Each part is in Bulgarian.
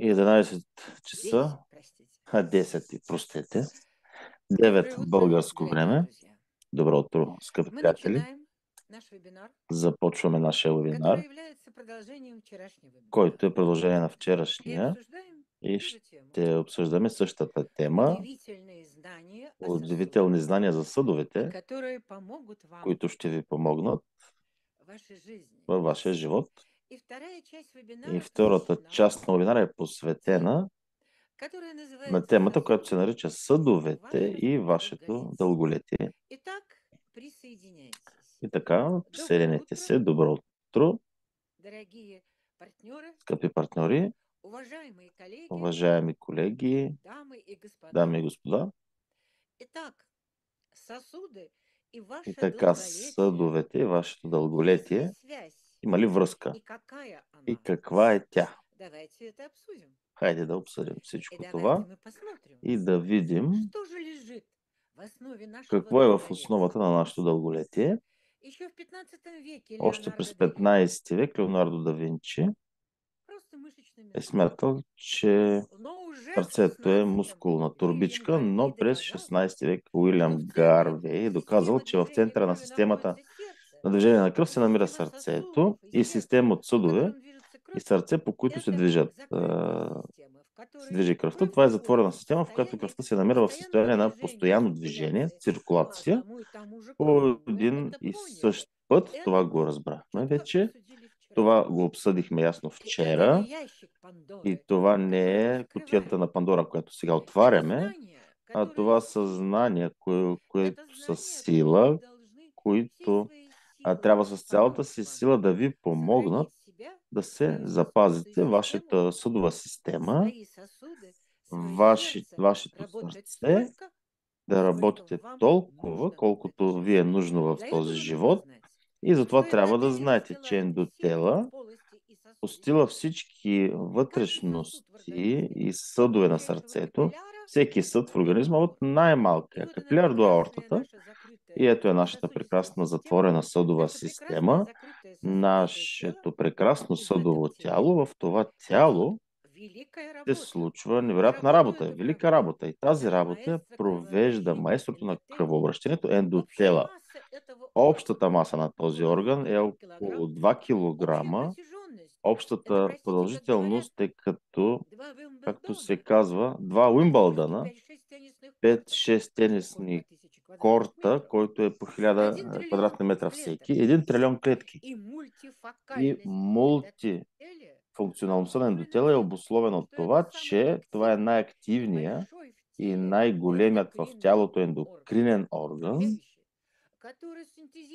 11 часа, 10, простете, 9 българско време. Добро утро, скъпи приятели. Започваме нашия вебинар, който е продължение на вчерашния и ще обсъждаме същата тема. Удивителни знания за съдовете, които ще ви помогнат във вашия живот. И втората част на вебинара е посветена на темата, която се нарича съдовете и вашето дълголетие. И така, присъединете се. Добро утро, скъпи партньори, уважаеми колеги, дами и господа. И така, съдовете и вашето дълголетие има ли връзка? И каква е тя? Хайде да обсъдим всичко това и да видим какво е в основата на нашето дълголетие. Още през 15 век Леонардо да Винчи е смятал, че сърцето е мускулна турбичка, но през 16 век Уилям Гарвей е доказал, че в центъра на системата на движение на кръв се намира сърцето и система от съдове и сърце, по които се движи кръвта. Това е затворена система, в която кръвта се намира в състояние на постоянно движение, циркулация по един и същ път. Това го разбрахме вече. Това го обсъдихме ясно вчера. И това не е кутията на Пандора, която сега отваряме, а това съзнание, което са сила, които трябва с цялата си сила да ви помогнат да се запазите вашата съдова система, вашето сърце, да работите толкова, колкото ви е нужно в този живот. И затова трябва да знаете, че ендотела постила всички вътрешности и съдове на сърцето, всеки съд в организма от най-малкия капиляр до аортата. И ето е нашата прекрасна затворена съдова система, нашето прекрасно съдово тяло. В това тяло се случва невероятна работа, велика работа. И тази работа провежда майсторото на кръвообращението ендотела. Общата маса на този орган е около 2 кг. Общата продължителност е както се казва, 2 Уимбълдъна, 5-6 тенисни корта, който е по 1000 квадратни метра всеки, 1 трилион клетки. И мултифункционалността на ендотела е обусловена от това, че това е най-активният и най-големият в тялото ендокринен орган,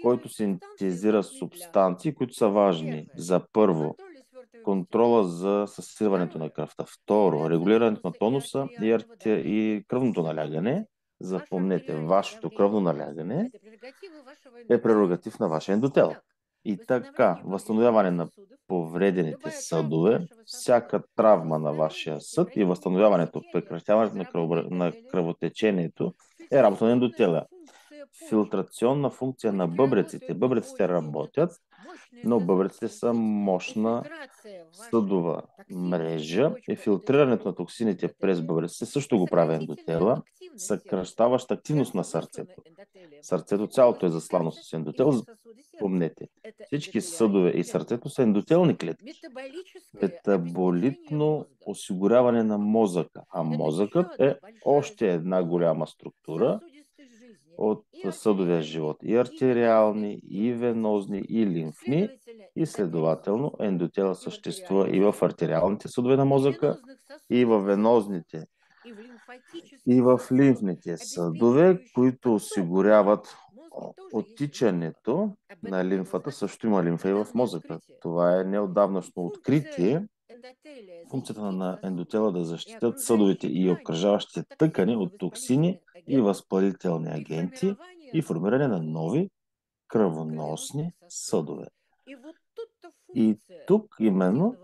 който синтезира субстанции, които са важни за първо контрола за съсиването на кръвта, второ регулирането на тонуса и кръвното налягане. Запомнете, вашето кръвно налягане е прерогатив на вашия ендотел. И така, възстановяване на повредените съдове, всяка травма на вашия съд и възстановяването, прекратяването на кръвотечението е работа на ендотела. Филтрационна функция на бъбреците. Бъбреците работят, но бъбреците са мощна съдова мрежа и филтрирането на токсините през бъбреците също го прави ендотела, съкращаваща активност на сърцето. Сърцето цялото е заслано с ендотел. Помнете, всички съдове и сърцето са ендотелни клетки. Метаболитно осигуряване на мозъка. А мозъкът е още една голяма структура от съдовия живот. И артериални, и венозни, и лимфни. И следователно ендотела съществува и в артериалните съдове на мозъка, и в венозните, и в лимфните съдове, които осигуряват оттичането на лимфата. Също има лимфа и в мозъка. Това е неотдавнашно откритие. Функцията на ендотела да защитят съдовете и обкръжаващите тъкани от токсини и възпалителни агенти и формиране на нови кръвоносни съдове. И тук именно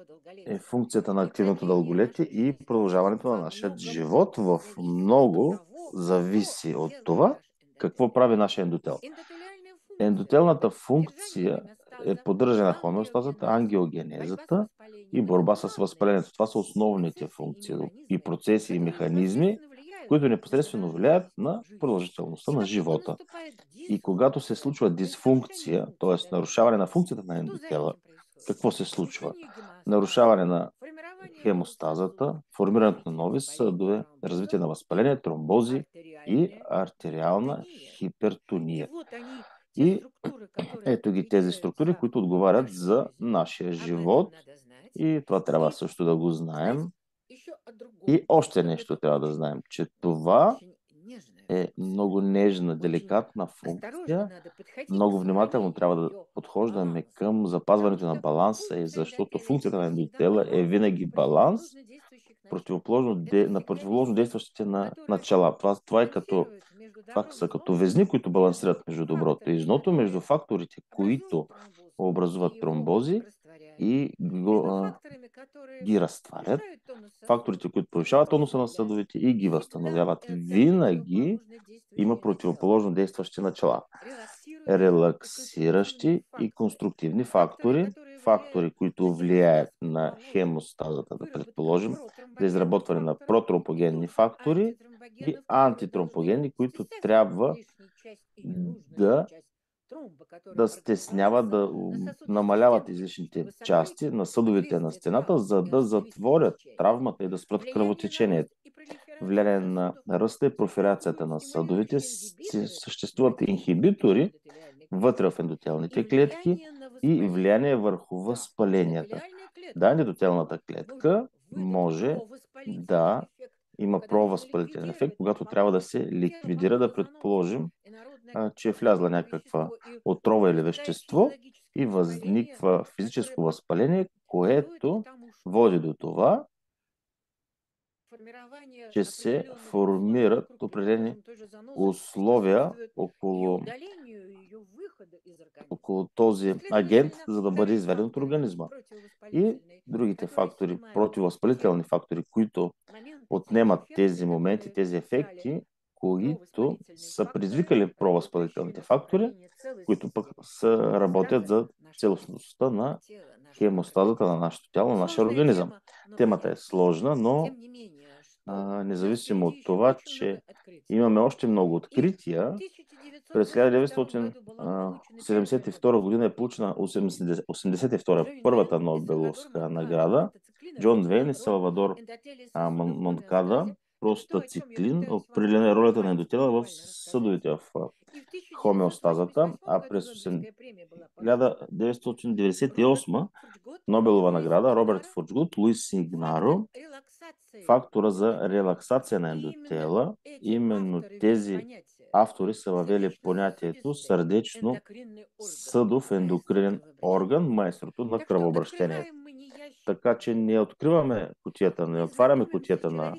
е функцията на активното дълголетие и продължаването на нашия живот в много зависи от това какво прави нашия ендотел. Ендотелната функция е поддържане на хомеостазата, ангиогенезата и борба с възпалението. Това са основните функции и процеси и механизми, които непосредствено влияят на продължителността на живота. И когато се случва дисфункция, т.е. нарушаване на функцията на ендотела, какво се случва? Нарушаване на хемостазата, формирането на нови съдове, развитие на възпаление, тромбози и артериална хипертония. И ето ги тези структури, които отговарят за нашия живот. И това трябва също да го знаем. И още нещо трябва да знаем, че това е много нежна, деликатна функция. Много внимателно трябва да подхождаме към запазването на баланса, и защото функцията на ендотела е винаги баланс на противоположно действащите на начала. Това са като везни, които балансират между доброто и злото, между факторите, които образуват тромбози и ги разтварят, факторите, които повишават тонуса на съдовете и ги възстановяват. Винаги има противоположно действащи начала. Релаксиращи и конструктивни фактори, които влияят на хемостазата, да предположим, за изработване на протромпогенни фактори и антитромпогенни, които трябва да стесняват, да намаляват излишните части на съдовете на стената, за да затворят травмата и да спрат кръвотечението. Влияние на ръста и профилацията на съдовете съществуват инхибитори вътре в ендотелните клетки и влияние върху възпаленията. Да, ендотелната клетка може да има провъзпалителен ефект, когато трябва да се ликвидира, да предположим, че е влязла някаква отрова или вещество и възниква физическо възпаление, което води до това, че се формират определени условия около този агент, за да бъде изведен от организма. И другите фактори, противовъзпалителни фактори, които отнемат тези моменти, тези ефекти, които са предизвикали провъзпалителните фактори, които пък работят за целостността на хемостазата на нашето тяло, на нашия организъм. Темата е сложна, но независимо от това, че имаме още много открития, през 1972 година е получена 82 първата Нобеловска награда. Джон Двейн и Салвадор Монкада, простациклин, определена ролята на ендотела в съдовете в хомеостазата, а през 1998 Нобелова награда Роберт Фурчгут, Луис Игнаро, фактора за релаксация на ендотела. Именно тези автори са въвели понятието сърдечно съдов ендокринен орган, майсторото на кръвообращението. Така че не откриваме кутията, не отваряме кутията на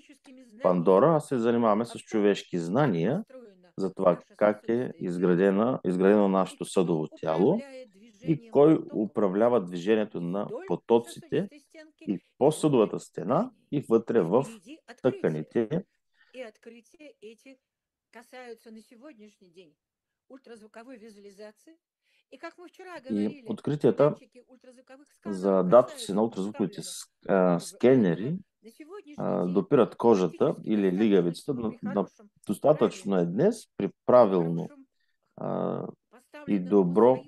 Пандора, а се занимаваме с човешки знания за това как е изградено нашето съдово тяло и кой управлява движението на потоците и по съдовата стена и вътре в тъканите. И откритията за датчици на ултразвуковите скенери допират кожата или лигавицата достатъчно е днес при правилно и добро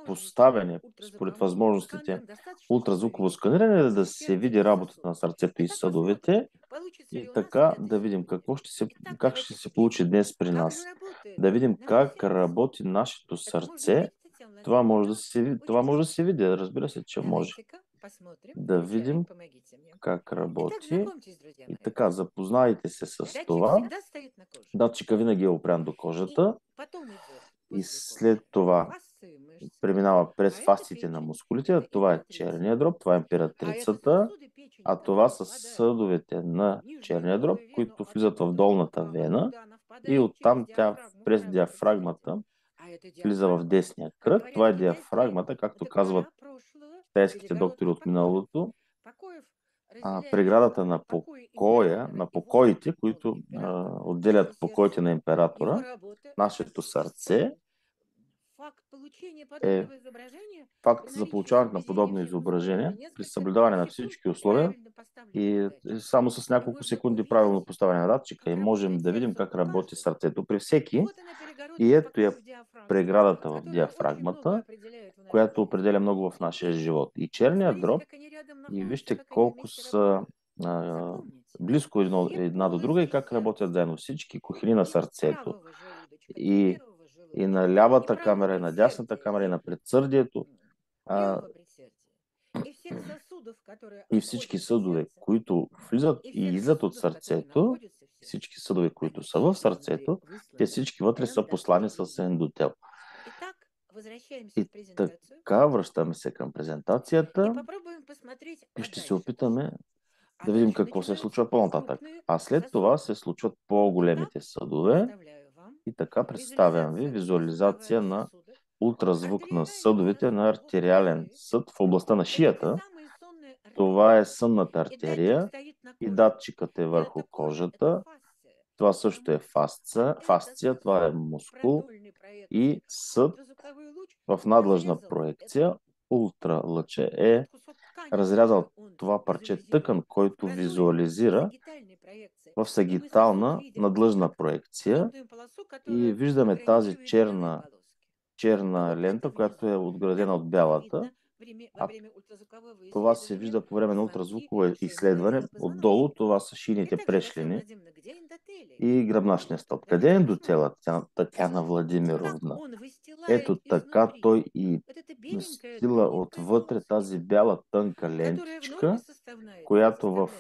поставяне според възможностите ултразвуково сканиране, да се види работата на сърцето и съдовете и така да видим как ще се получи днес при нас. Да видим как работи нашето сърце. Това може да се види, разбира се, че може. Да видим как работи. И така, запознайте се с това. Датчика винаги е опрян до кожата и след това преминава през фасциите на мускулите. Това е черния дроб, това е императрицата, а това са съдовете на черния дроб, които влизат в долната вена и оттам тя през диафрагмата влиза в десния кръг. Това е диафрагмата, както казват китайските доктори от миналото. Преградата на покоите, които отделят покоите на императора, нашето сърце е факт за получаването на подобно изображение при съблюдаване на всички условия и само с няколко секунди правилно поставяне на датчика и можем да видим как работи сърцето при всеки. И ето е преградата в диафрагмата, която определя много в нашия живот. И черният дроб, и вижте колко са близко една до друга и как работят заедно всички кухини на сърцето. И, и на лявата камера, и на дясната камера, и на предсърдието. И всички съдове, които влизат и излизат от сърцето, всички съдове, които са в сърцето, те всички вътре са послани с ендотел. И така, връщаме се към презентацията и ще се опитаме да видим какво се случва по-нататък. А след това се случват по-големите съдове и така представям ви визуализация на ултразвук на съдовете на артериален съд в областта на шията. Това е сънната артерия и датчикът е върху кожата. Това също е фасция, това е мускул и съд в надлъжна проекция. Ултралъче е разрязал това парче тъкан, който визуализира в сагитална надлъжна проекция и виждаме тази черна лента, която е отградена от бялата. А това се вижда по време на ултразвуково изследване. Отдолу това са шините прешлини и гръбначния стълб. Къде е ендотелът, Татяна Владимировна? Ето така той и настила отвътре тази бяла тънка лентичка, която в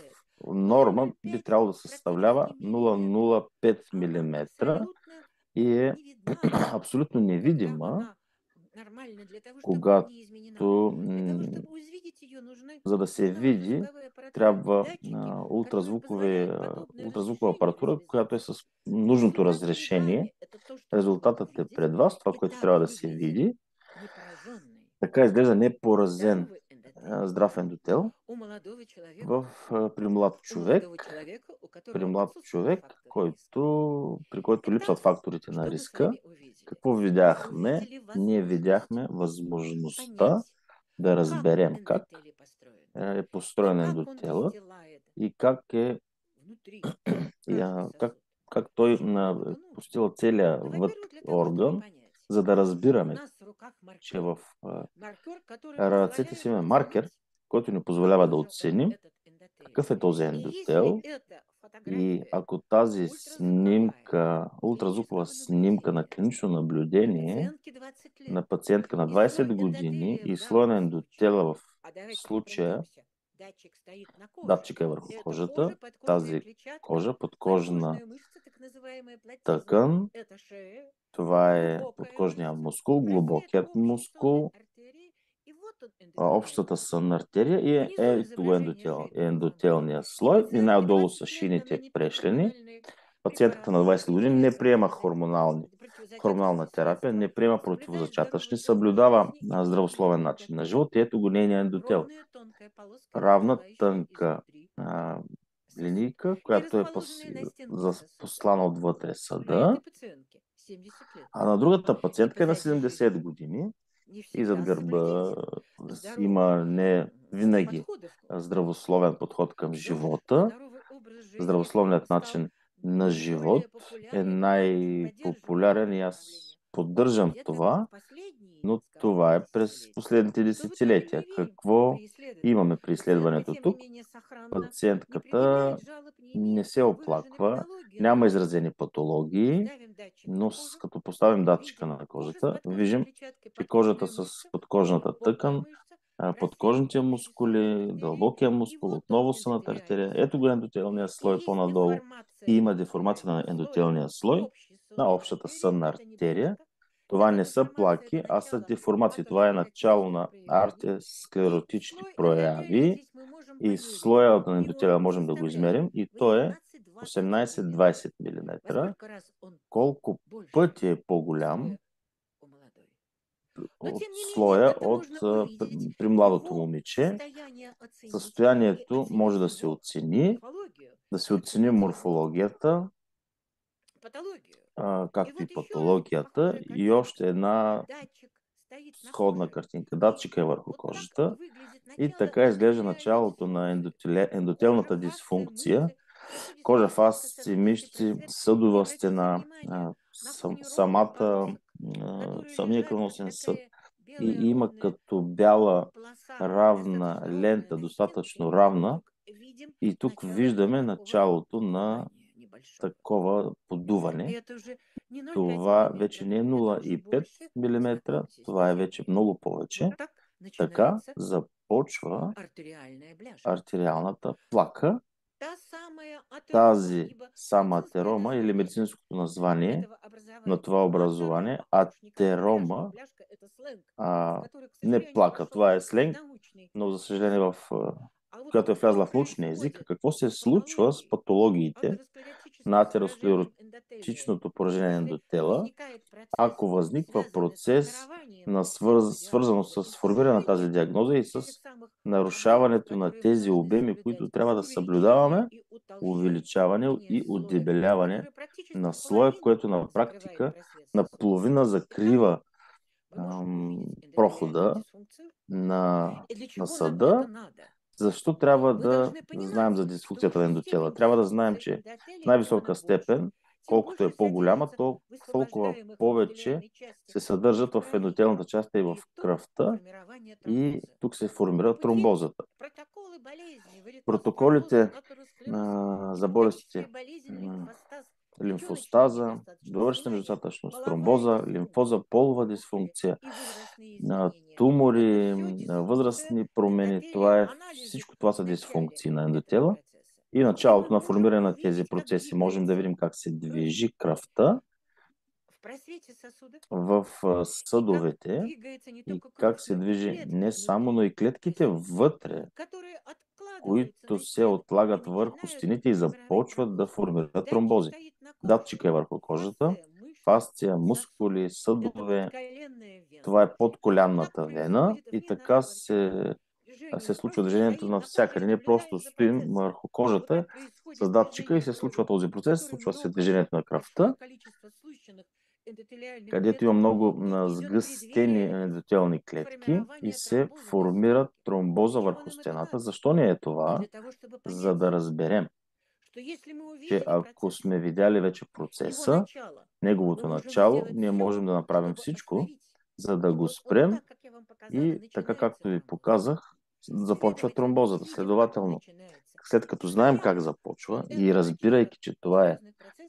норма би трябвало да съставлява 0,05 мм и е абсолютно невидима, когато за да се види, трябва ултразвукова апаратура, която е с нужното разрешение. Резултатът е пред вас, това, което трябва да се види. Така изглежда непоразен здрав ендотел при млад човек, при който липсват факторите на риска. Какво видяхме? Ние видяхме възможността да разберем как е построен ендотелът и как той постила целия орган, за да разбираме, че в ръцете си има маркер, който ни позволява да оценим какъв е този ендотел. И ако тази снимка, ултразвукова снимка на клинично наблюдение на пациентка на 20 години и слоя на ендотела в случая, датчика е върху кожата, тази кожа, подкожна тъкан, това е подкожния мускул, глубокият мускул, общата сънна артерия и ендотелния слой и най-отдолу са шините прешлени. Пациентката на 20 години не приема хормонална терапия, не приема противозачатъчни, съблюдава здравословен начин на живот и ето го нейния ендотел. Равна тънка линийка, която е послана отвътре съда. А на другата пациентка е на 70 години и зад гърба има не винаги здравословен подход към живота. Здравословният начин на живот е най-популярен и аз поддържам това, но това е през последните десетилетия. Какво имаме при изследването тук? Пациентката не се оплаква, няма изразени патологии, но като поставим датчика на кожата, виждам, че кожата с подкожната тъкан, подкожните мускули, дълбокия мускул, отново сънната артерия. Ето го ендотелния слой по-надолу и има деформация на ендотелния слой на общата сънна артерия. Това не са плаки, а са деформации. Това е начало на артеросклеротични прояви и слоя на ендотелия можем да го измерим и то е 18-20 мм. Колко пъти е по-голям от слоя при младото момиче. Състоянието може да се оцени морфологията както и патологията. И още една сходна картинка. Датчика е върху кожата. И така изглежда началото на ендотелната дисфункция. Кожа, фасци, мишци, съдова стена, самия кръвоносен съд. И има като бяла равна лента, достатъчно равна. И тук виждаме началото на такова подуване. Това вече не е 0,5 мм, това е вече много повече. Така започва артериалната плака. Тази сама атерома или медицинското название на това образование, атерома, не плака, това е сленг, но за съжаление която е влязла в научния език, какво се случва с патологиите на атеросклеротичното поражение на ендотела, ако възниква процес свързано с формиране на тази диагноза и с нарушаването на тези обеми, които трябва да съблюдаваме, увеличаване и отдебеляване на слоя, което на практика наполовина закрива прохода на съда. Защо трябва да знаем за дисфункцията на ендотела? Трябва да знаем, че в най-висока степен, колкото е по-голяма, толкова повече се съдържат в ендотелната част и в кръвта и тук се формира тромбозата. Протоколите за болестите лимфостаза, довършена недостатъчност, тромбоза, лимфоза, полова дисфункция, тумори, възрастни промени. Всичко това са дисфункции на ендотела. И началото на формиране на тези процеси можем да видим как се движи кръвта в съдовете и как се движи не само, но и клетките вътре, които се отлагат върху стените и започват да формират тромбози. Датчика е върху кожата, фасция, мускули, съдове. Това е подколянната вена и така се случва движението навсякъде. Ние просто стоим върху кожата с датчика и се случва този процес, случва се движението на кръвта, където има много сгъстени ендотелни клетки и се формира тромбоза върху стената. Защо не е това? За да разберем, че ако сме видяли вече процеса, неговото начало, ние можем да направим всичко, за да го спрем и така както ви показах, започва тромбозата. Следователно, след като знаем как започва и разбирайки, че това е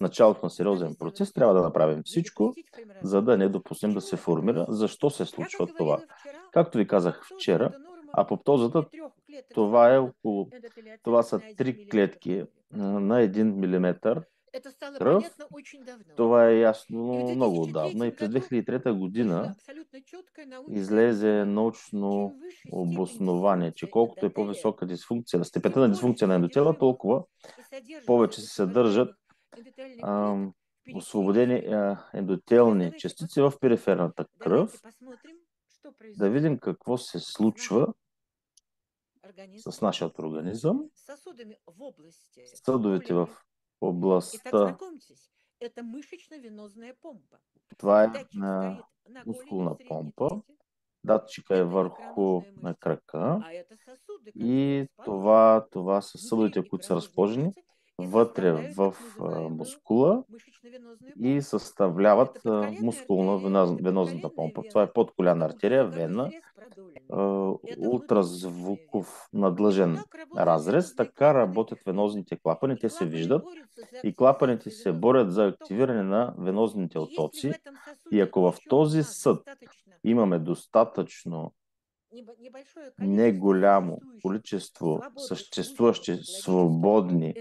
началото на сериозен процес, трябва да направим всичко, за да не допуснем да се формира. Защо се случва това? Както ви казах вчера, апоптозата, това са 3 клетки на 1 мм кръв. Това е ясно много отдавна и през 2003 година излезе научно обоснование, че колкото е по-висока дисфункция, степента на дисфункция на ендотела, толкова повече се съдържат освободени ендотелни частици в периферната кръв. Да видим какво се случва с нашия организъм. Съдовете в областта. Това е мускулна помпа. Датчика е върху крака. И това са съдовете, които са разположени вътре в мускула и съставляват мускулно-венозната помпа. Това е подколяна артерия, вена, ултразвуков надлъжен разрез. Така работят венозните клапани. Те се виждат и клапаните се борят за активиране на венозните оттоци. И ако в този съд имаме достатъчно неголямо количество съществуващи свободни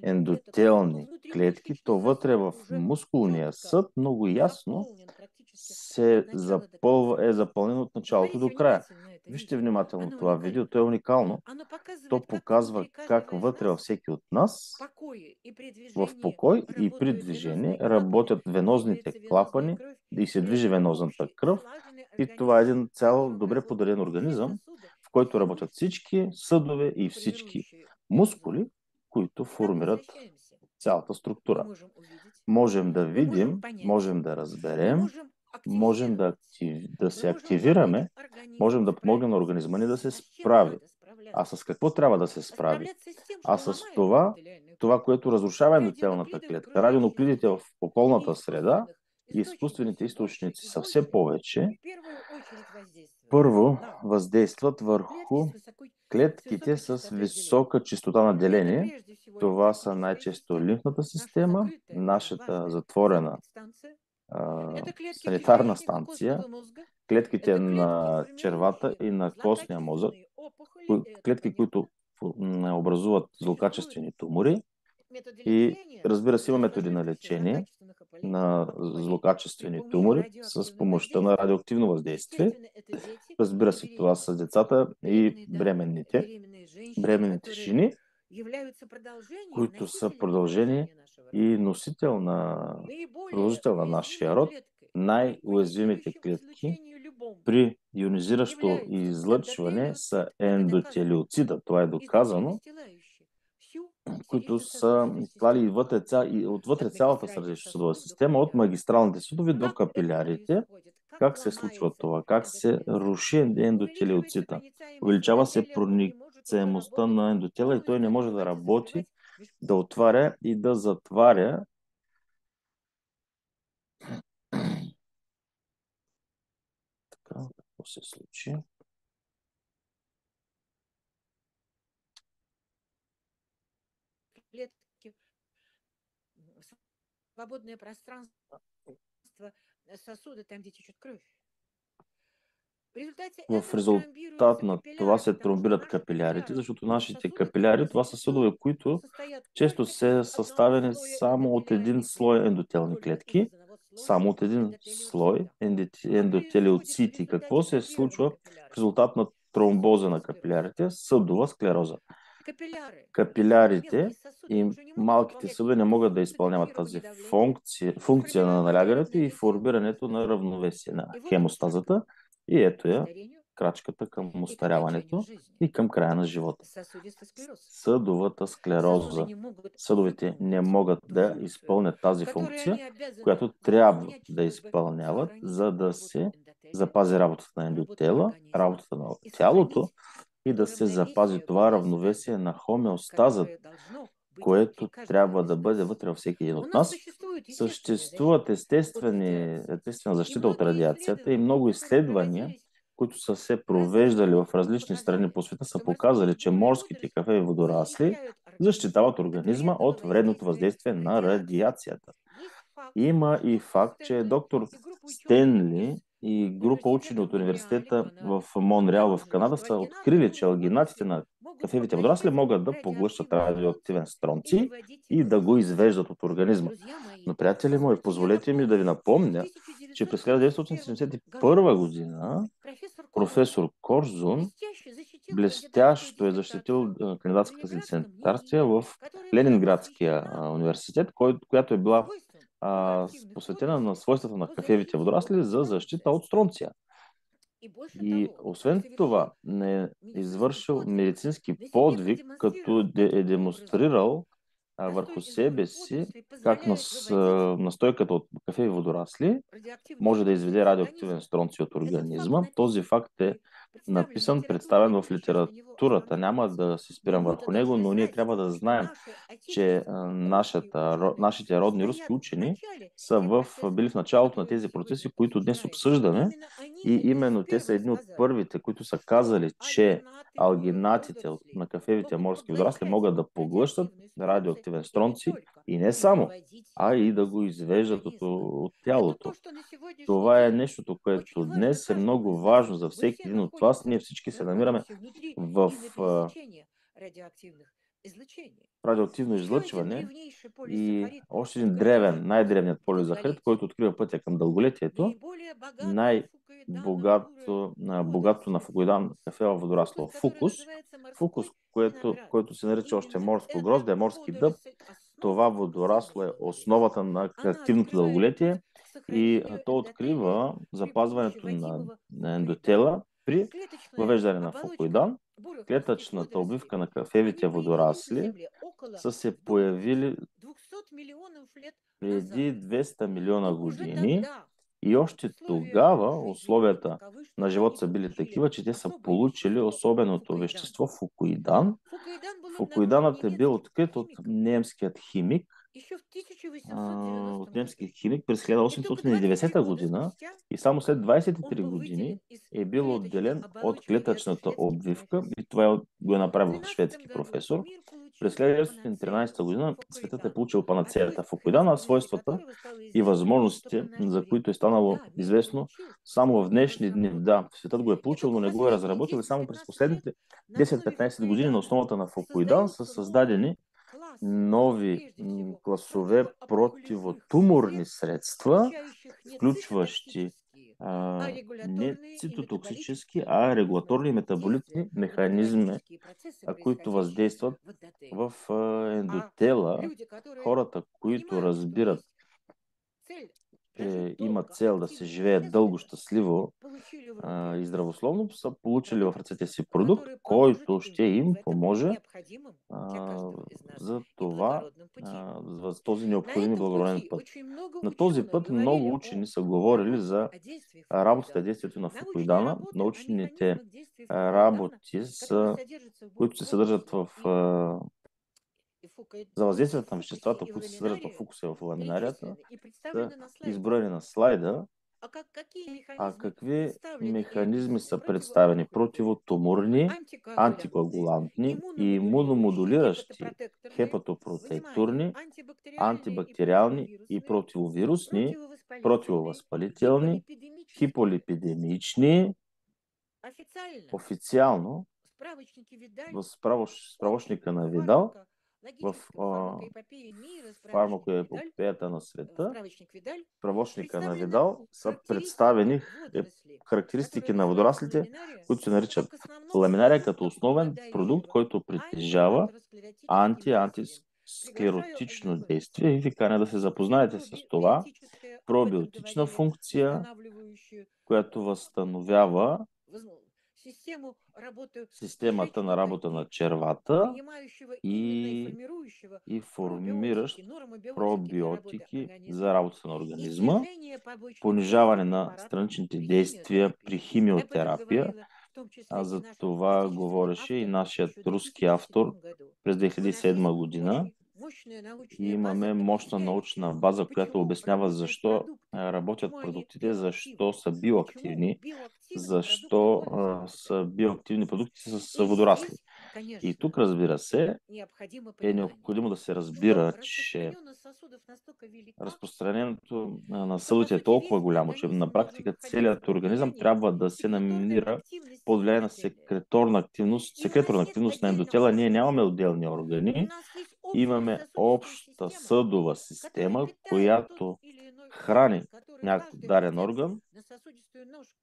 ендотелни клетки, то вътре в мускулния съд много ясно е запълнен от началото до края. Вижте внимателно това видео, то е уникално. То показва как вътре във всеки от нас, в покой и при движение, работят венозните клапани и се движи венозната кръв. И това е един цял добре подреден организъм, в който работят всички съдове и всички мускули, които формират цялата структура. можем да мы можем видим, понять, можем да мы разберем, можем можем активизироваться, да мы се можем активираме, помочь организму можем да помогнем на справиться. организма ни да се А с чем справи. надо А справляться? с какво трябва да се А справи? справляться с тем, А что с ломает това, эндотелиальную това, клетку. което разрушава ендотелната Радионуклиды в клетка, окружающей радионуклидите в среде и околната среда искусственных и источники изкуствените все больше източници и са все больше повече, в первую очередь воздействуют първо на въздействат клетки върху с клетките высокой с частотой деления. висока честота на Это деление. прежде всего Това са лимфатическая най-често система, лимфната наша система, закрытая и нашата важная затворена санэпидстанция. а, Это клетки санитарна кишечника, станция, костного мозга. клетките Это клетки, на червата формирующие и на костния мозък, злокачественные опухоли, и это клетки, които понятно. образуват Существуют злокачествени тумори. методы И лечения разбира се, има методи на злокачественных лечение на опухолей при злокачествени помощи тумори с радиоактивного помощта на воздействия. радиоактивно въздействие. Естественно, это дети Разбира и се, това беременные. са децата и Беременные дамы, беременные женщины, бременните которые жени, являются продолжением, които са носителем продължение продолжения нашего и рода. Наиболее продължител на нашия уязвимой род, клеткой при най-уязвимите ионизирующем клетки излучении любом при ионизиращо являются излъчване са эндотелиоциты, это доказано, ендотелиоцида, това е изнутри доказано, застилающие всю които са сердечно-сосудистую клали систему, и отвътре от цялата магистральных сърдечно-съдова сосудов до система, от капилляров. магистралните съдови до Как это капилярите. происходит? Как Как се случва ломается това? Как се эндотелиоцит? руши Увеличивается ендотелиоцита? проницаемость Увеличава се эндотелия, он не может уже проницаемостта работать на ендотела и той не полностью може да открывать и работи, закрывать да отваря и да затваря. Така, какво се случи? клетки, свободное пространство сосуда, там, где течет кровь. В результате В этого резултат тромбируются на това капилляры, се потому что тромбират наши капилярите, капилляры– защото это нашите сосуды, капиляри, которые това са съдове, зачастую които состоят често только из са одного съставени слоя само от един эндотелиальной слой клетки, ендотелни только клетки, из одного слоя само от един слой эндотелиоцита. Как происходит в ендотелиоцити. Какво результате се тромбирования случва в капилляров? резултат на тромбоза на Склероз. капилярите? Съдова склероза. Капилляры и Капилярите мелкие сосуды и уже не могут малките выполнять съдове не могат да функцию изпълняват контролирования тази давления и функция на формирования налягането и равновесия формирането на крови. равновесие на И вот хемостазата. шаг И ето к я старению крачката към и к окончанию устаряването жизни. и към края на живота. Сосудистый склероз. Съдовата Сосуды склероза. не могут Съдовете не выполнить могат ту да функцию, изпълнят тази которую функция, они обязаны която трябва выполнять, да чтобы изпълняват, сохранить за да работу се эндотелия, запази работата на работу ендотела, организма работата на и тялото сохранить и да то се запази равновесие, това гомеостаза, равновесие на хомеостаза, которое должно быть внутри което каждого трябва да из бъде нас. вътре във всеки един У от нас нас. существует естественная Съществуват защита от радиации. естествена И защита от многие радиацията и исследования, много которые изследвания, проводились които са се в разных провеждали в странах, различни страни показали, по света, са что морские показали, че животные и морските водоросли кафеви водорасли защищают организм защитават от организма вредного от вредното воздействия въздействие на радиации. радиацията. Есть факт, Има что и доктор факт, че Стэнли доктор и группа ученых из Стенли и група учени Университета от Монреаля, университета в Канада, Монреал в обнаружили, Канада что са альгинаты открили, че бурых алгинатите водорослей на могут кафевите водорасли поглощать могат да поглъщат радиоактивный радиоактивен ионоцид и стронци выводить и его да в го кровь. извеждат от организма. Друзья мои, Но, приятели мои, позвольте я позволете ми да ви напомню, что в напомня, че през 1971 1971 году година профессор Корзун професор Корзун блестяще защитил кандидатскую блестящо е защитил диссертацию в кандидатската си Ленинградском диссертация НИИ, в которая была Ленинградския посвящена университет, която е била свойствам буроактивных посветена на водорослей свойствата на по кафевите защите водорасли от за защита стронция. от стронция. И больше И того, он освен това, совершил не е медицинский извършил подвиг. медицински На себе подвиг, продемонстрировал като е таким образом. демонстрирал върху Настой из себе бурых си водорослей как позволяет выводить настойката от кафеви водорасли радиоактивный може да стронций изведе из радиоактивен организма. стронци от Этот факт организма. Този написан факт е и представлен в написан, литературе. Я представен не в буду сейчас на него литературата. Няма останавливаться. да се Но спирам мы-то върху него, должны но ние знать, трябва да что знаем, наши че отечественные русские ученые нашите родни руски стоят в учени начале са тех процессов, били в началото на которые мы тези сегодня процеси, които днес обсуждаем. обсъждаме. Именно они И одни из именно те са первых едни от сказали, първите, които са что казали, че альгинаты бурых алгинатите водорослей на кафевите могут морски водорасли поглощать могат да поглъщат радиоактивный стронций радиоактивен и не стронци только, и не и само, выводить а и его да го из извеждат организма. от Это то, тялото. что на сегодняшний Това е день нещо, очень което важно днес е каждому много из нас. важно за Мы всеки все един от вас. Ние всички се намираме находимся внутри в именно радиоактивных излучений. радиоактивно Еще один излъчване древнейший и полисахарид, още един открывший най-древният путь к полизахарид, който долголетию, открива пътя към дълголетието, наиболее богатое фукоиданно-бурое богато на водоросле. фугоидан кафева Фукус, водорасло который фукус. называется Фукус, морской което, виноград. който се нарича още Именно морско эта грозде, морски дъб. водоросль Това основа водорасло активного е долголетия. основата на Она активното открывает дълголетие путь к и сохранению то эндотелия открива при помощи запазването вводимого на фукоидана. ендотела при Клеточная въвеждане на оболочка фукоидан. бурых морских Клетъчната водорослей, обвивка на они кафевите появились на водорасли Земле около са се до появили 200 преди 200 милиона то уже години тогда и още условия тогава жизни условията на глубоковышных живот са организмов били получили такива, че те са особое получили вещество — особеното фукоидан. вещество фукоидан. Фукоидан был обнаружен Фукоиданът е бил немецким открит от химиком немският химик, еще в от 1890 году. немски химик през И только 23 1890 года година спустя и само след он 23 был години выделен из е бил клеточной отделен от оболочки и это клетъчната шведский обвивка профессор. и това го е В направил 13 шведски году професор. мир През получил панацею 1913 година светът е фукоидан, получил о панацеята свойствах и Фукуидан, а незаменимости свойствата которого стало и известно только възможностите, в наше за които время. е станало Да, мир известно получил, само но в не днешни дни. Да, разработал. светът го е И получил, только но в не го е последние разработил и само през 10-15 лет последните на основе 10-15 години на фукоидана основата на Фукуидан са создаются новые създадени классы, нови прежде всего класове противоопухолевых противотуморни средств, средства, включающих не включващи цитотоксические, а не регуляторные и цитотоксически, метаболические а механизмы регулаторни воздействия метаболитни на механизми, метаболические процессы, които происходящие въздействат в эндотеле. в А ендотела. люди, которые Хората, които понимают, что разбират, есть цель прожить имат долго, цел да се активно и живеят дълго, счастливо, щастливо получили в руки и здравословно, са получили в продукт, ръцете си продукт, который поможет който им ще им в этом поможе необходимом для а, каждого из нас за и това, благородном пути. за този На необходим и этом благороден пути път. очень много На този ученых път много говорили учени о са говорили работе, за о действии работата и фукоидана. действието на Научные Фукуидана. работы о Научните механизмах действия фукоидана, работи, которые содержатся в които се съдържат фукусе в и за фукусе, въздействието на фукусе веществата, и в които се съдържат в ламинарии, фукуса и в ламинарията, перечислены и са представлены на слайде. изброени на слайда. Какие А механизмы какви представлены и механизми описаны? са представени? Противоопухолевые, Противотуморни, антикоагулянтные, антикоагулантни, иммуномодулирующие, имуномодулиращи, гепатопротекторные, внимание, хепатопротекторни, антибактериальные и антибактериални и противовирусные, противовирусни, противовоспалительные, противовъзпалителни, гиполипидемические. хиполипидемични. Официально Официално в справочнике Видаль в общей справочника на Видал, в фармакологической фармакоэпопеи мира, справочник Видаль, фармакоепопеята на света, справочник Видаль, справочника на представлены Видал са характеристики представени водорослей, характеристики которые на вызывают у водораслите, ламинария които се наричат как основного ламинария като продукта, основен продукт, обладающего който притежава антиатеросклеротическим действием. Приглашаю антисклеротично ознакомиться. действие и ви каня да се запознаете с това. Пробиотическая, об этом Пробиотична говорили, функция, восстанавливающую която възстановява систему работы системата на работа на кишечника червата принимающего именно и формирующего и пробиотики, формиращ нормы биотики для работы пробиотики организма, за работата на и организма, снижение побочных действий понижаване на препаратов страничните при действия при химиотерапии. Об этом химиотерапия. говорила в том числе А и за наш това отечественный говореше и автор нашият еще в руски автор 2007 году. през У нас есть 2007 година. очень мощная И научная база, имаме мощна объясняющая, научна база, която почему обяснява работают защо продукты, работят почему они продуктите, защо биоактивны, са почему биоактивни, биоактивные продукты защо можно заработать. са биоактивни продукти с И водорасли. здесь, И конечно, тук, разбира се, необходимо е понимание, необходимо да се что разбира, че распространенность сосудов настолько велика, разпространението на что, по съдовете е сути, толкова весь голямо, че на организм должен практика находиться целият под организъм влиянием трябва да се секреторной намира активности под влияние на эндотеля. секреторна активност, И у нас секреторна нет активност на отдельных ендотела. Ние нямаме органов. отделни У органи, нас есть общая имаме сосудистая обща система, съдова которая система, питает тот която или иной храни орган, который някой каждый дарен похож орган, на сосудистую ножку,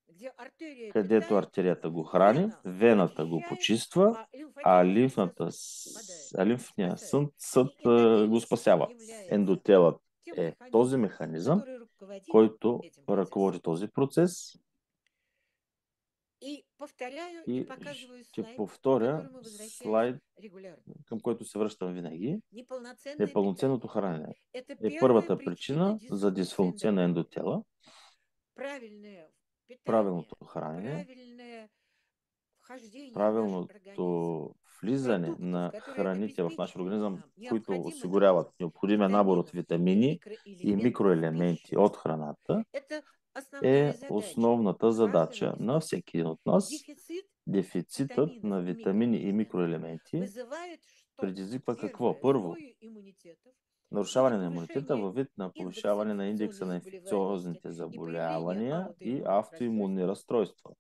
где артерия където питает, артерията го храни, вена вената го очищает, почиства, а а лимфатический сосуд спадает, лимфния спасает. съд И эндотель го спасява. является Ендотелът тем е този механизмом, механизъм, который руководит който этим ръководи процессом. този процес. И повторяю и И показываю ще слайд, к повторя которому возвращаюсь слайд, регулярно. към който се връщам винаги. Неполноценное Непълноценното питание. хранене Это е первая първата причина причина за дисфункции дисфункция на эндотеля. ендотела. Правильное питание, Правилното хранене, правильное вхождение в наш организм правилното влизане продуктов, на которые храните в нашия обеспечивают организъм, нам които необходимый набор осигуряват необходимия набор от витаминов и витамини и микроэлементов микроелементи пищи. от храната, Это основная е задача основната каждого задача из на нас. всеки един от нас. Дефицит Дефицитът витаминов на и витамини и микроэлементов микроелементи вызывает что? предизвиква какво? Первое — Първо, сбои иммунитетов в виде нарушаване на имунитета повышения във вид на индекса повишаване на индекса инфекционной на заболеваемости инфекциозните и появления заболявания и аутоиммунных расстройств, автоимунни разстройства.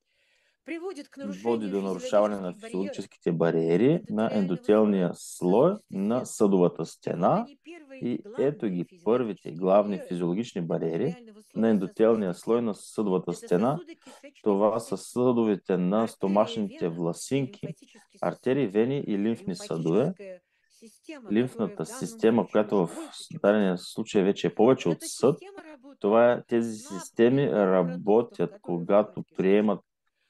приводит к Води нарушению до нарушаване на физиологических барьеров физиологическите бариери на эндотериального ендотелния слоя слой сосудистой на стенки. съдовата И вот стена. они, первые И ето главные ги първите физиологические главни барьеры физиологични бариери эндотериального на слоя ендотелния сосудистой слой на стенки. съдовата Это стена. сосуды кишечной Това са фасции, съдовете на артерия, стомашните вена и власинки, лимфатический сосуд. артерии, вени и лимфни съдове. Лимфатическая система, которая в Лимфната данном система, случае която уже в больше, чем дадения сосуд. случай вече е повече Вот от эта съд, система работает тези на системи прием продуктов, работят, которые входят когато в кишечник,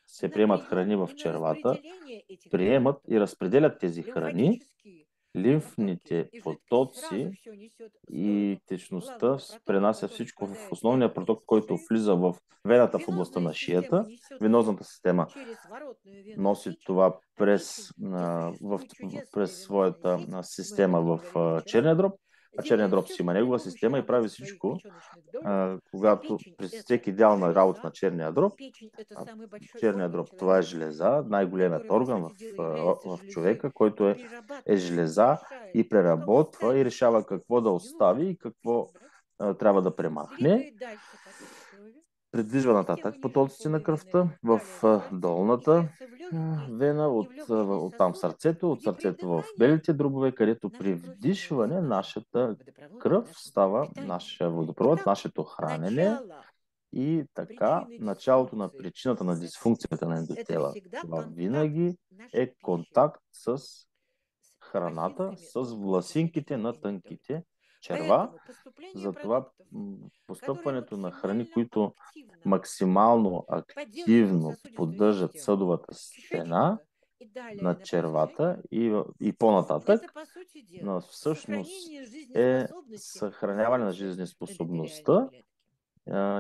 се на приемат прием храни в и на червата, распределение этих приемат продуктов. и разпределят тези храни. Лимфатические Лимфните И жидкость сразу потоци все несет в и сторону течността главного протока, пренася который всичко в впадает в основния вену проток, в който шею. влиза в вената в областта Венозная на система шията. несет ее Венозната система через воротную вену в носи печень, това а печень, где существует през чудесная венозная своята сеть, мы об система этом в говорили вчера, черния дроб, а черния делает дроб все, си има что при негова помощи система и прави работы своих всичко, печеночных долек, а когато печень– при это всеки дял на работа на железа, черния дроб, печень– это а самый большой черния орган дроб това е человеческий, железа, най-големият который, по орган сути дела, является в железой човека, който и е перерабатывает и железа решает, и что преработва и оставить, что решава какво да оставить, не нужно остави и какво выбрать, трябва да премахне. двигает дальше потоки крови, Придвижва система нататък ниже потоците на полой вены, кръвта в далее в сердце, долната помещается в легкие вена, и в легочные оттам сосуды, сърцето, от где при сърцето в дыхании белите дробове, където при наша кровь становится вдишване нашим нашата водопроводом, кръв нашим става питанием. нашия водопровод, Итак, нашето хранене начало и така причины началото на дисфункции причината на дисфункцията на это ендотела. всегда Това контакт винаги нашей е пищи контакт с с храната, волосинками с тонкого власинките кишечника на эндотелия. тънките черва. Поэтому поступление Затова продуктов, которые постъпването на храни, максимально които активно максимално поддерживают активно сосудистую поддържат систему съдовата стена кишечника и далее на на червата протяжение, и по-нататък, это, по сути но дела, всъщност сохранение е жизнеспособности съхраняване на функций эндотериальной жизнеспособността клетки.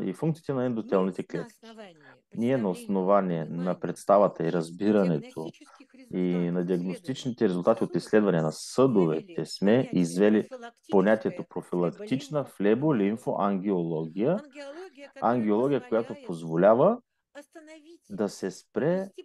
и функциите на Мы ендотелните на клетки. основании Ние на представления, основание на понимания представата и и разбирането диагностических и результатов на исследований диагностичните резултати от сосудов изследвания на съдовете вывели сме понятие извели понятието профилактическая профилактична флеболимфоангиология. флеболимфоангиология, Ангиология, которая ангиология, която позволяет позволява остановить да се и спре, ввести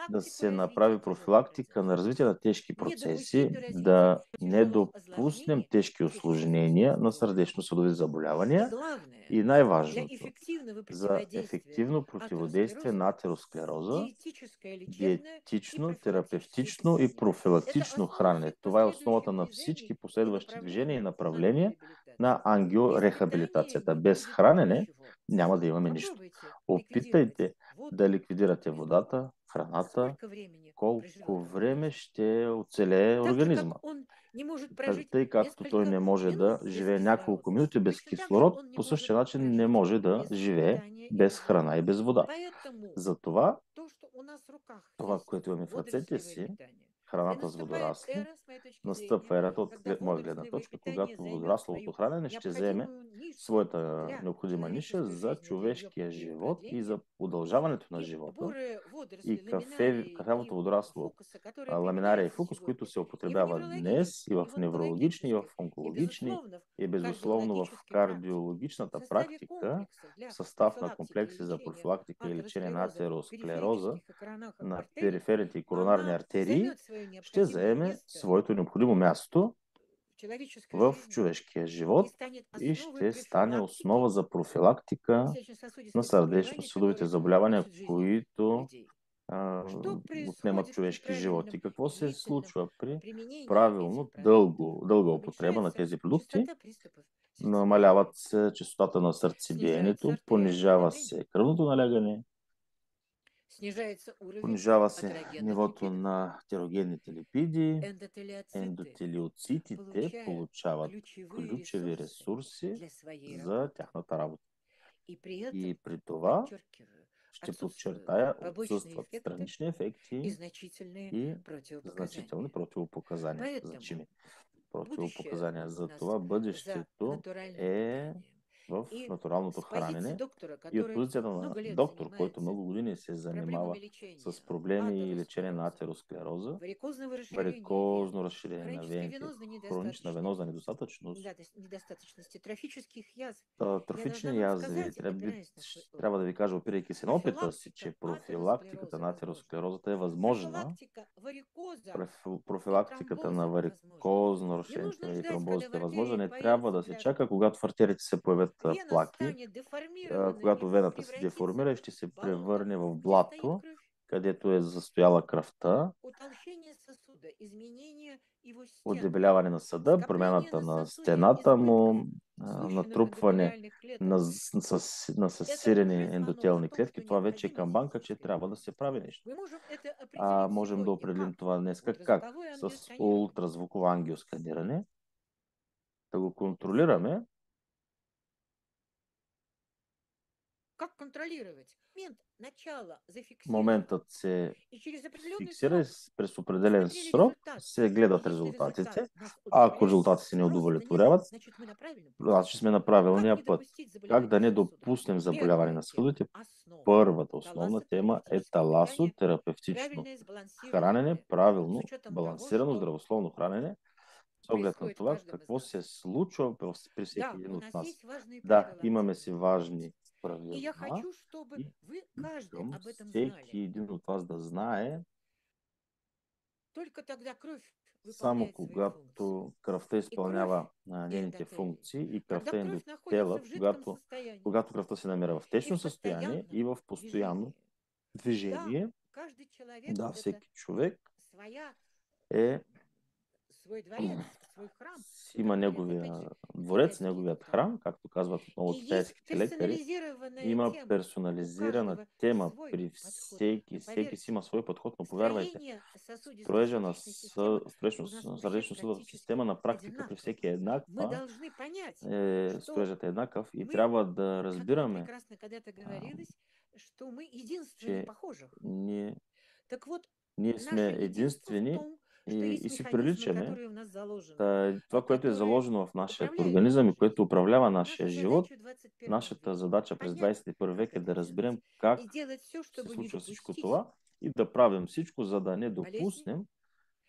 да профилактику се развития направи тяжелых профилактика на процессов, развитие на тежки не процеси, допустить развития да не тяжелых допуснем осложнений тежки осложнения сердечно-сосудистых на заболеваний. сърдечно-съдови И заболявания главное, и для най-важното эффективного за противодействия ефективно противодействие атеросклерозу на атеросклероза, диетическое, лечебное и диетично, профилактическое терапевтично и питание. Это профилактично основа хранене. всех Това е основата последующих на движений всички по последващи движения и направлению направления на ангиореабилитации. Без питания ангиорехабилитацията. не Без будет хранене ничего. няма да имаме нищо. Попробуйте ликвидировать Опитайте воду да ликвидирате без воды. водата, храната, Сколько времени колко проживет време организм? ще оцелее Так же, как организма. он не может прожить Тъй както той несколько не може минут да без живее няколко кислорода, минути без точно так же кислород, он не по может същия начин не прожить може да без живее питания и без без воды. храна и без вода. Поэтому Затова то, что у нас в руках това, есть което имаме в ръцете водорослевое си, питание. И храната с наступает водорасли, эра, с моей точки зрения, настъпва ерата от когда моя гледна водорослевое точка, питание когато займет водорасловото свою хранене ще вземе необходимую нишу своята для необходима ниша человеческой за жизни, для ее човешкия живот и продления. за удължаването на И живота. бурые водоросли И ламинарии и кафявото водорасло, фукуса, которые ламинария и применяются фукус, които сегодня се и в употребяват днес и неврологических, в и в неврологични, и в онкологических, и, онкологични, безусловно, и в безусловно в кардиологической практике, в кардиологичната составе практика, комплексов в для състав на профилактики и комплекси за лечения профилактика и лечение на атеросклероза атеросклероза периферических и коронарных на артерий, периферните и коронарни она артерии, займет свое ще необходимое заеме место своето необходимо място в человеческой в жизни човешкия и живот станет и основой ще стане основа профилактики за профилактика на сердечно-сосудистых заболеваний, сърдечно-съдовите которые заболявания, уносят жизни които людей. а, Что отнемат происходит при човешки животи. правильном Какво и се длительном случва при применении этих правилно продуктов? дълга употреба на Уменьшается тези продукти? частота приступов Намаляват сердцебиения, се честотата на снижается сърцебиението, артериальное понижава давление, се кръвното налягане, снижается уровень понижава се атерогенных нивото липидов. на терогенните липиди, Эндотелиоциты ендотелиоцитите получают получават ключевые ключови ресурсы ресурси для своей за работы. тяхната работа. И при И этом, при това подчеркиваю, ще отсутствуют подчертая, побочные отсъстват эффекты странични и ефекти значительные и значителни противопоказания. противопоказания. Поэтому Значими будущее противопоказания. у За нас това за бъдещето натуральным е питанием. в И натуралното с позиции хранене доктора, и от который позицията на много лет доктор, който занимается много години се занимава проблемами лечения с проблеми и лечение на атеросклероза, атеросклероза, варикозного расширения вен, варикозно разширение на хронической вените, венозной хронична венозна недостатъчност, недостаточности, трофических язв. Я должна трофични вам язви. сказать, опираясь на свой опыт, Трябва да ви кажа, опирайки се на опита си, профилактика че профилактиката атеросклероза на возможна. атеросклерозата е възможна. Профилактика варикоза и Профилактиката на тромбоза возможна. варикозно Не нужно разширение и ждать, когда тромбозите в е възможна. артериях Не трябва появятся да се пляшки чака, крови. когато в артериите се появят Вена плаки, станет деформированной и когато вената се превратится деформира и ще се в болото, превърне в где стоит блато, кровь. където е застояла кръвта, Утолщение сосуда, изменение его стен, отдебеляване на съда, скопление промяната на на сосуде стената избытков му, сгущенных натрупване эндотелиальных клеток. на, на Это съсирени уже звонок о ендотелни том, клетки. что Това вече е необходимо камбанка, че физическое трябва да се действие. прави нещо. Мы можем это определить Можем да сегодня определим как това днеска как? ультразвуковое С ангиосканирование. ултразвуково ангиосканиране, да го контролираме как контролировать? Момент начала зафиксирован, Моментът се и через определенный фиксира и срок през определен посмотрели срок результат. се И гледат если результат резултатите, нас а ако удовлетворяет, резултати се не просто да нет, удовлетворяват, значит мы на правильном пути. значи сме на Как правилния не път. допустить Как да заболевания не сосудов? допуснем заболяване Первая на тема, съдовете? основа. Първата основна тема е Талассотерапевтическое питание, таласотерапевтично правильное хранене, сбалансированное, с правилно, учетом того, балансирано, что здравословно хранене, с оглед на происходит в това каждом из какво се нас. случва при всеки Да, един у от нас нас. есть важные Да, правила имаме активной си молодости. важни И я правила хочу, чтобы и вы каждый искам об этом всеки знали. един от вас да знае, Только тогда кровь само выполняет свои функции. когато кръвта И кровь изпълнява и нейните эндотелий. функции и Когда кръвта и кровь находится ендотелът, в жидком состоянии когато кръвта се намира в и течно в състояние и постоянном в постоянно движении. Да, движение, каждый человек да, это всеки човек своя, е, свой дворец, свой храм, си как има говорят опять неговия же дворец, китайские неговият доктора. храм, както казват И отново есть китайските лекари. персонализированная Има тема. У персонализирана каждого тема свой при подход. всеки. Но Всеки си има поверьте, свой подход, но повярвайте, строение строежа на сосудисто-сердечной системы у нас у всех сърдечно-съдова практически система на практика при одинаково. всеки е Мы еднаква, должны понять, что строежът е еднакъв и мы, трябва да как это разбираме, прекрасно когда-то а, говорилось, что мы единственные че похожих. ние, Так вот, ние сме наше единство в единствени том, что есть и си механизмы, приличаме. которые у нас заложены, Това, което е которые заложено в нашия управляют организъм и нашей което жизнью. управлява нашия Наша живот, задача в 21 нашата веке задача през понять, 21 как век е это да делать, разберем и как сделать все, се чтобы не случва всичко допустить това и да правим всичко, за да не болезни допуснем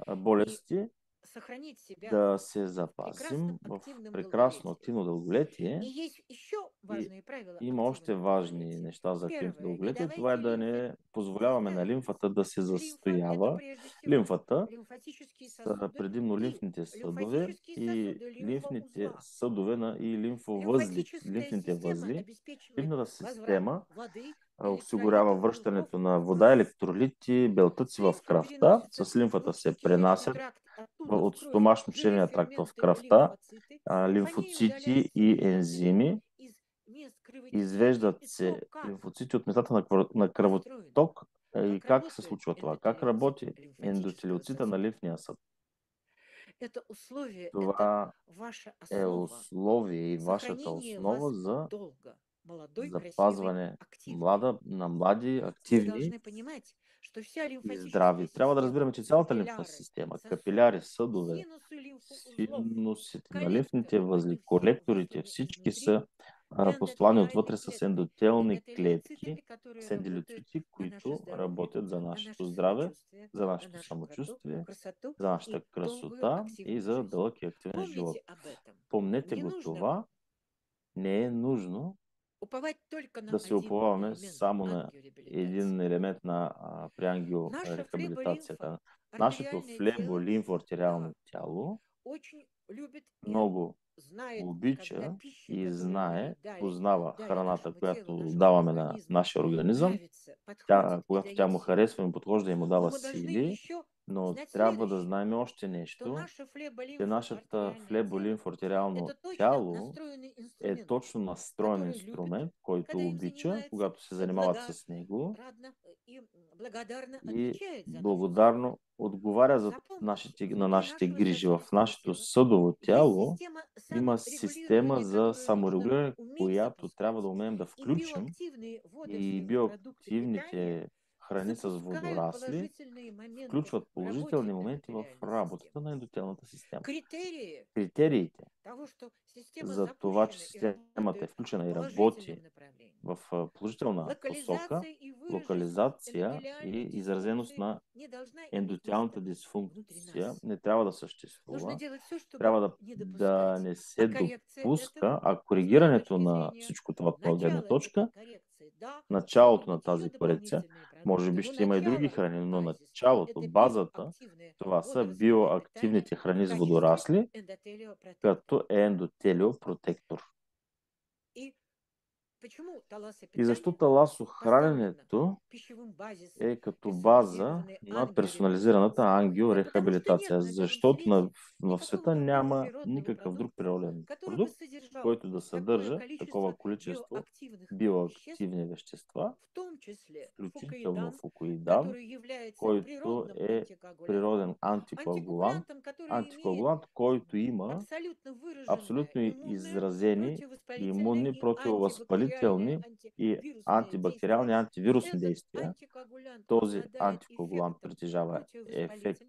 и болести сохранить себя да се в прекрасном запазим в активном прекрасно долголетии. активно И дълголетие. есть еще И важные правила има още активного важни долголетия. неща за активното Первое. Не дълголетие. Това е давайте да лимфе не позволяваме на застаиваться. лимфата да се Лимфа– это застоява. прежде всего Лимфата лимфатические са сосуды предимно и лимфните съдове лимфатические и сосуды лимфните лимфоузла. съдове и лимфовъзли, Лимфатическая лимфните система възли. обеспечивает Лимфната возврат система воды, осигурява электролитов, белков връщането на в вода, кровь. електролити, С белтъци в лимфы кръвта. переносятся С лимфата в се кишечный пренасят тракт, оттуда в от кровь стомашно-черния тракт в жиры-ферменты, кръвта, лимфоциты. По ней лимфоцити удаляются и лимфоциты ензими. из мест кровотечения. Извеждат И се то, как лимфоцити от местата на устроен, кръвоток. И как как се работает случва това? Как эндотелиоцит работи лимфатического ендотелиоцита на сосуда. лимфния съд? Это условие, это Това ваша е основа условие и вашата сохранения вас основа за долго. Молодой, красивый, запазване активный. на млади, Вы активни должны понимать, что вся и здрави. лимфатическая Трябва да система, разбираме, че цялата лимфна капилляры, система, капиляри, сосуды, съдове, синусы лимфоузлов, синусите на лимфните коллекторы, възли, они все колекторите, высланы всички изнутри са послани эндотелиальной отвътре с клеткой. ендотелни Эндотелиоциты, клетки, которые с работают ендолицити, на наше които здоровье, работят за на нашето наше здраве, самочувствие, за на нашето нашу самочувствие, красоту за нашата и долгую красота и активную за жизнь. дълъг и активен живот. Помните об этом. Помнете Не го нужно това, не е нужно уповать только на да се один уповаваме элемент само на един ангиореабилитации. елемент на при Наша флеболимфа, ангиорехабилитацията. Нашето артериальное тело, флеболимфоартериално да, тяло очень любит и много знает, когда обича пища, и которую мы знае, ей дали, познава дали храната, нашему телу, която нашему даваме на организму, нашия организъм. нравится, подходит и Когато тя дает му силы. харесва и му подхожда и му Но дава мы должны сили, еще но знать трябва да следующее, знаем още что нещо, наше че флеболимфо нашата артериальное тело– флеболимфоартериално это точно тяло настроенный е инструмент, точно настроен который любит, инструмент, който когда им обича, занимается, когато се занимават с него радно и благодарно и отвечает за нашу благодарно заботу. отговаря Запомните, на внутри нашите нашего грижи. В сосудистого нашето тела съдово есть тяло система има система саморегулирования, за которую нужно саморегулиране, уметь която трябва да запускать. умеем да И включим биоактивные и водорослевые продукты питания биоактивните храни с запускают водорасли положительные моменты включват в работе положителни моменти в эндотелиальной работата системы. на ендотелната система. Критерии Критериите того, что система за това, че запущена и системата е работает включена в и положительном работи направлении. в положителна посока, Локализация и выраженность локализация и эндотелиальной изразеност дисфункции на не должна иметь ендотелната места внутри дисфункция нас. не трябва да Нужно съществува. делать все, чтобы Трябва не да допускать. не А се коррекция допуска, этого, а с моей коригирането точки на зрения, всичко това от моя гледна начало этой точка, коррекции, да, могут началото на быть еще тази корекция, дополнительные може продукты, би но ще има и други начало, храни, но базис, началото, это базата, биоактивное това са водорослевое питание биоактивните в храни с качестве водорасли, эндотелиопротектора. като ендотелиопротектор. И почему И защо таласопитание поставлено таласохраненето пищевым базисом е като база персонализированной на персонализираната ангиорехабилитации? Потому что нет ангиорехабилитация, на белом защото свете в никакого света другого няма природного никакъв друг продукта, природен который бы продукт, содержал който да такое съдържа такова количество количество биоактивных веществ, биоактивни вещества, в том числе включително фукоидан, фукоидан, который является който природным е антикоагулянтом, природен антикоагулант, антикоагулянтом, который имеет антикоагулант, който има абсолютно выраженное абсолютно иммунное, изразени противовоспалительное имунни, и антибактериальное, противовъзпалителни и антивирусные антибактериални, действия. антивирусни Этот действия. антикоагулянт Този обладает антикоагулант эффектом притежава ефект,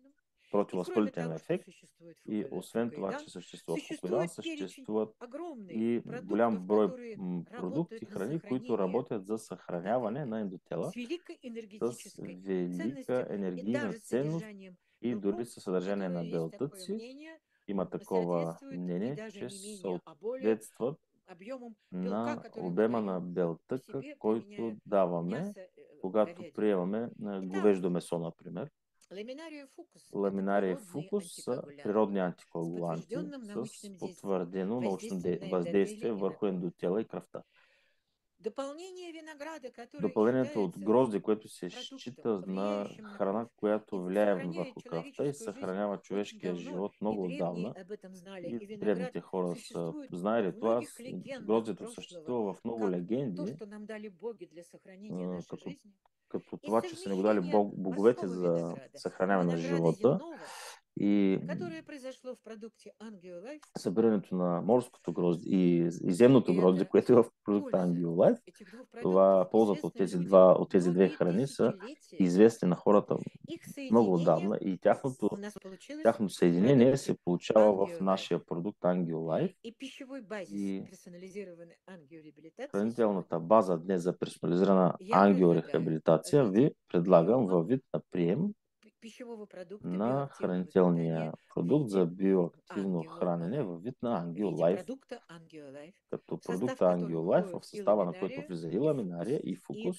противовоспалительным. И кроме противовъзпалителен того, что ефект существует и освен това, че фукоидан, съществува фукоидан, существует перечень съществуват огромный и голям продуктов, брой которые продукти, работают на храни, които сохранение работят за съхраняване эндотела на с ендотела великой с энергетической велика ценностью и енергийна даже ценност содержанием и дори белков, със съдържание на которые, есть такое белтъци. мнение, Има такова соответствует и мнение, даже че не менее, а более съответстват объемом белка, на который мы обема на даем в белтъка, себе, който применяя даваме, мясо когато говядины. приемаме Итак, говеждо месо, например. ламинария фукус– это Ламинария природный фукус са антикоагулянт природни с антикоагуланти подтвержденным с научным действием, потвърдено научно воздействием на эндотелий въздействие и на върху ткань. ендотела и кръвта. Дополнение винограда, которое Допълнението от считается грозде, което се продуктом, счита на влияющим на храна, кровь която и влияе сохраняет върху кръвта и человеческую жизнь съхранява очень човешкия давно, живот и много древние отдавна. об этом знали, И и виноград древните хора са существует знаели в това. многих легендах Гроздето прошлого, съществува в много как то, легенди, что нам дали боги для сохранения нашей като, жизни, като и това, че са ни го дали совмещение боговете морского за винограда и съхраняване на винограда живота. земного, И которое произошло в продукте Angio Life, събирането на морското грозде и земното и грозде, это което е в продукта польза Angio Life, этих двух продуктов това ползата от известна тези, людям от тези две многие храни са тысячелетия. известни на хората Их много соединение отдавна и у нас получилось тяхното в съединение се продукте получава в Angio Life. нашия продукт Angio Life. И пищевой базис И персонализированной ангиореабилитации хранителната сегодня база днес за персонализирана я предлагаю в ангиорехабилитация ви виде предлагам приема във вид на прием пищевого продукта на биоактивного хранителния питания в продукт за виде биоактивно Angio хранене Alive, във вид на в Angio виде Life. продукта Angio Life, Като в состав продукта Angio которого Life, в входит и състава на който ламинария, влиза и и ламинария, фукус, и и фукус,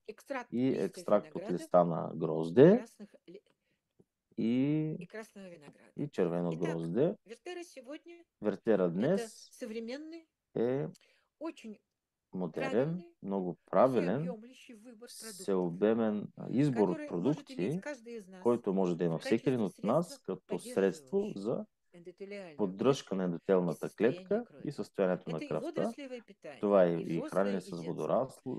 экстракт и листьев екстракт от винограда листа на и, грозде, и, и красного винограда. и червено Итак, грозде. Вертера сегодня Вертера это днес современный, е очень модерен, правильный, много правилен, всеобъемлющий выбор продуктов, всеобемен избор от который может иметь продукти, каждый из нас който може да в има всеки един качестве от средства, нас като средство поддерживающего за эндотелиальную поддръжка клетку на и ендотелната состояние клетка и крови. състоянието на Это и кръвта. водорослевое питание, Това е и и взрослое, хранене и с детское.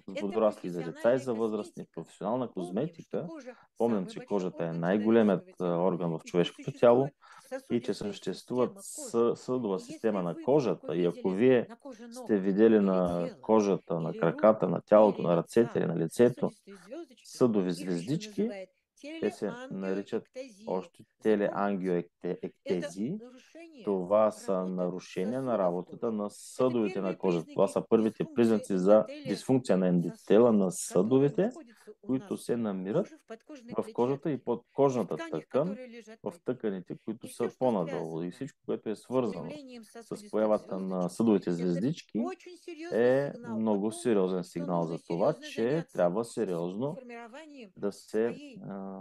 Это водорасли за деца и профессиональная за възрастни, косметика. професионална Помним, что козметика. кожа– Помним, самый че большой кожата е орган най-големият человеческого тела, орган в и что човешкото тяло существует и че сосудистая съществуват система кожи. съдова И если система на вы вдруг кожата. И ако увидели вие на коже сте ног видели или на тела, кожата, на или краката, рук, на тялото, или на ръцете лица или на лицето сосудистые звездочки, съдови их еще звездички, называют те се наричат телеангиоэктазия. още Запомните, это телеангиоектези. нарушение Това са работы нарушения на сосудов работата кожи. на Это съдовете на первые кожата. Това признаки са първите дисфункции признаци за эндотелия дисфункция на ендотела, сосудов, на которые съдовете, находятся у които нас се в намират коже, в подкожной в кожата и клетчатке, под и в кожната тканях, тъкан, которые лежат в под ней. тъканите, които И все, са что по-надолу. И связано всичко, което е с свързано появлением с сосудистых появата на звездочек, съдовите это звездички, очень серьезный е сигнал о много том, сериозен что сигнал нужно за това, серьезно че заняться трябва сериозно формированием да се своей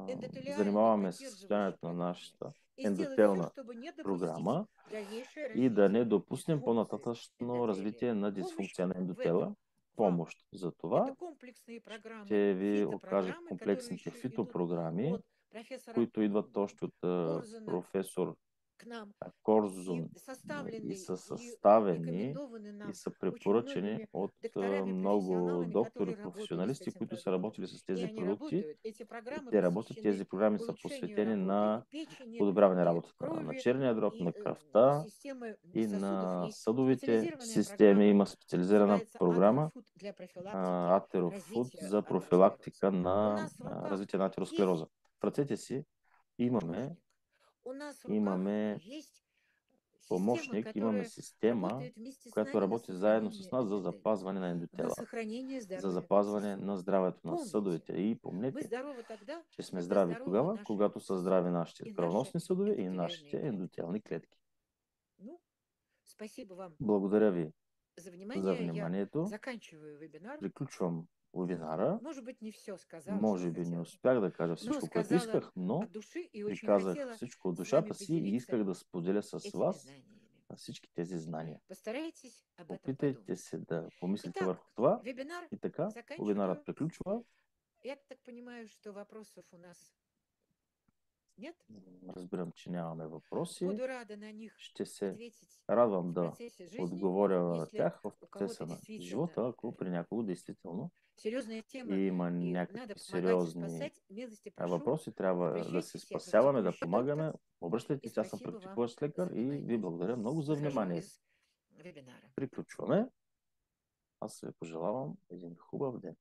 эндотелиальной занимаваме с поддерживающей състоянието на программы нашата и сделать все, ендотелна чтобы не допустить програма дальнейшее и да не развитие допуснем дисфункции по-нататъчно эндотелия. развитие на Помощь дисфункция на в этом ендотела. вам. Помощ за Это това комплексные программы, ще ви окажат фитопрограммы, которые комплексните еще идут фитопрограми, от профессора които идват още от Корзуна професор к нам и Корзун и составлены са и съставени рекомендованы и нам са очень препоръчени многими от докторами, много доктори, которые работали с професионалисти, этим които са продуктом. работили с И тези они продукти. работают. Эти И программы те работят, посвящены тези програми са улучшению посветени работы и на печени, подобряване и работата на крови, черния дроб, и на кръвта системы и сосудов. на Есть съдовите специализированная системи. программа, Има специализирана называется програма Атерофуд для профилактики Атерофуд развития за атеросклероза. профилактика У на нас в руках развитие на атеросклероза. есть В ръцете си имаме, помощник. У нас в руках имаме есть система, помощник, имаме которая система, работает вместе с която нами на работи заедно с сохранение нас за эндотелия, запазване на на ендотела, сохранение за здоровья запазване на сосудов. здравето на Помните, съдовете. И мы помнете, здоровы тогда, че сме когда здрави здоровы тогава, наши когато са здрави сосуды нашите и наши кръвоносни съдове и эндотелиальные нашите клетки. ендотелни клетки. Ну, спасибо вам Благодаря ви за за внимание. Я вниманието. заканчиваю вебинар. Приключвам вебинара. Может быть, не все сказала, что Може би не хотела, успях да кажа но всичко, което сказала исках, но от души и очень приказах хотела всичко от с вами душата си и поделиться исках да споделя с этими вас знаниями. всички тези знания. Постарайтесь об этом Опитайте подумать. се да помислите Итак, върху това вебинар и така вебинарът заканчиваю. приключва. Я так понимаю, что вопросов у нас Нет? Разбирам, че нямаме въпроси. Буду рада на них Ще се ответить радвам в да процессе жизни, отговоря на если тях в у кого-то процеса на действительно живота, ако при някого действително серьезная тема има и надо някакви помогать и сериозни спасать, милости прошу, въпроси, трябва да се обращайтесь, я спасяваме, да практикующий помагаме. доктор, Обръщайте и се, аз съм спасибо вам практикуващ лекар за и ви внимание. благодаря много за Выхожу вниманието. из вебинара. Приключваме. Аз ви пожелавам един хубав ден.